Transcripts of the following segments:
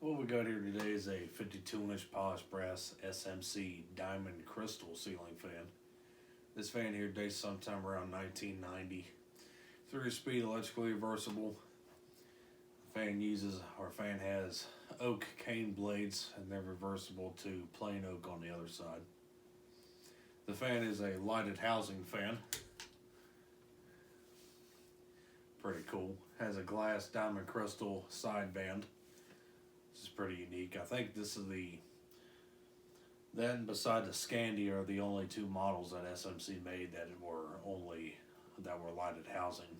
What we got here today is a 52-inch polished brass S.M.C Diamond Crystal ceiling fan. This fan here dates sometime around 1990. 3-speed electrically reversible. The fan has oak cane blades, and they're reversible to plain oak on the other side. The fan is a lighted housing fan. Pretty cool. Has a glass diamond crystal side band. This is pretty unique. I think this is that and beside the Scandi are the only two models that S.M.C made that were lighted housing.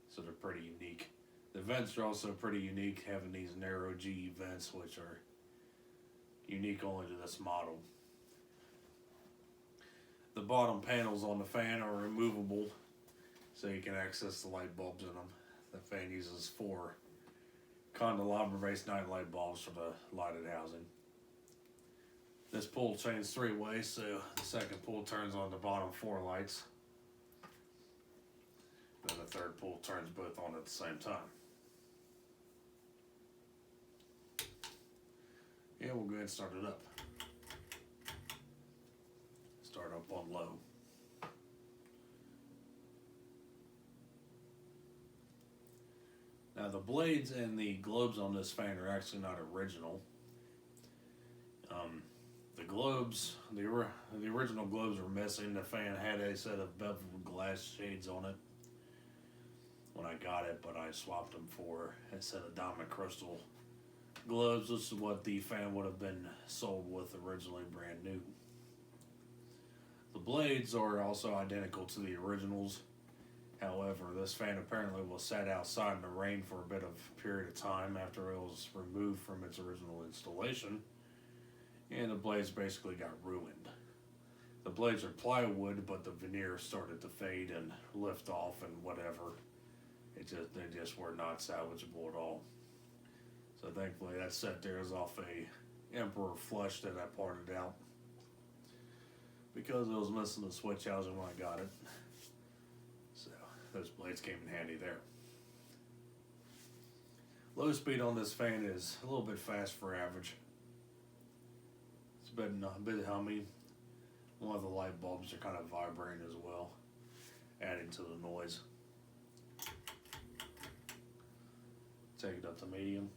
So they're pretty unique. The vents are also pretty unique, having these narrow GE vents, which are unique only to this model. The bottom panels on the fan are removable, so you can access the light bulbs in them. The fan uses 4 candelabra-based night light bulbs for the lighted housing. This pull chains 3 ways, so the second pull turns on the bottom 4 lights. Then the third pull turns both on at the same time. Yeah, we'll go ahead and start it up. Start up on low. Now the blades and the globes on this fan are actually not original. The globes, the original globes were missing. The fan had a set of beveled glass shades on it when I got it, but I swapped them for a set of diamond crystal globes. This is what the fan would have been sold with originally, brand new. The blades are also identical to the originals. However, this fan apparently was sat outside in the rain for a bit of period of time after it was removed from its original installation, and the blades basically got ruined. The blades are plywood, but the veneer started to fade and lift off and whatever. They just were not salvageable at all. So thankfully that set there is off a Emperor flush that I parted out because it was missing the switch housing when I got it. So those blades came in handy there. Low speed on this fan is a little bit fast for average. It's a bit hummy. One of the light bulbs are kind of vibrating as well, adding to the noise. Take it up to medium.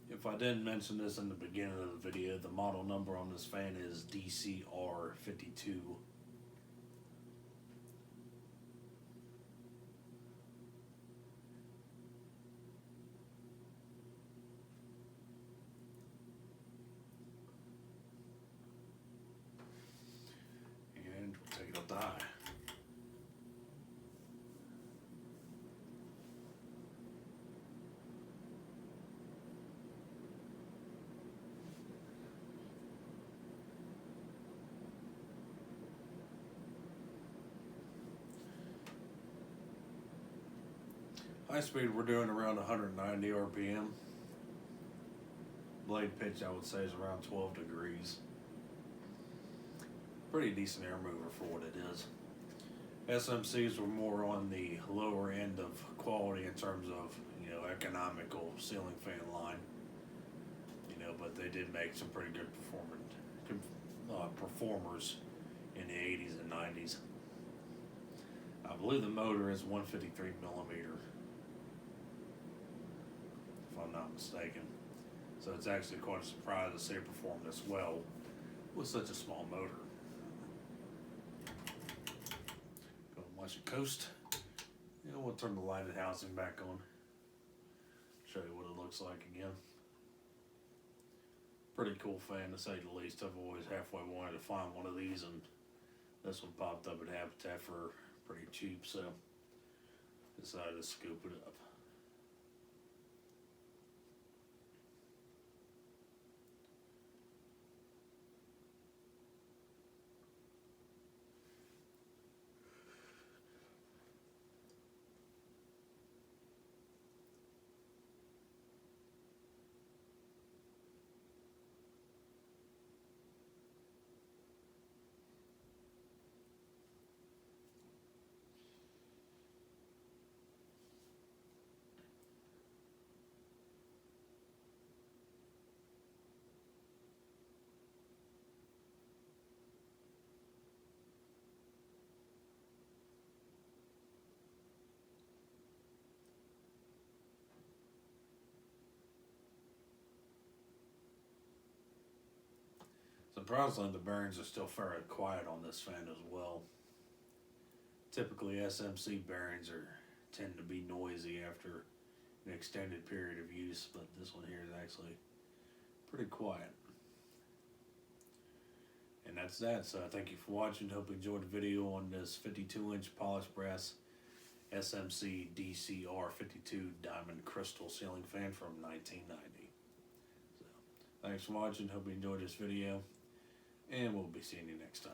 If I didn't mention this in the beginning of the video, the model number on this fan is DCR-52. And we'll take it up to high. High speed we're doing around 190 RPM. Blade pitch I would say is around 12 degrees. Pretty decent air mover for what it is. SMCs were more on the lower end of quality in terms of, economical ceiling fan line. But they did make some pretty good performers in the 80s and 90s. I believe the motor is 153 millimeter. If I'm not mistaken. So it's actually quite a surprise to see it perform this well with such a small motor. Go and watch it coast. We'll turn the lighted housing back on. Show you what it looks like again. Pretty cool fan to say the least. I've always halfway wanted to find one of these, and this one popped up at Habitat for pretty cheap, so decided to scoop it up. Surprisingly, the bearings are still fairly quiet on this fan as well. Typically, S.M.C bearings tend to be noisy after an extended period of use, but this one here is actually pretty quiet. And that's that. So thank you for watching. Hope you enjoyed the video on this 52-inch polished brass SMC DCR-52 Diamond Crystal ceiling fan from 1990. So thanks for watching. Hope you enjoyed this video, and we'll be seeing you next time.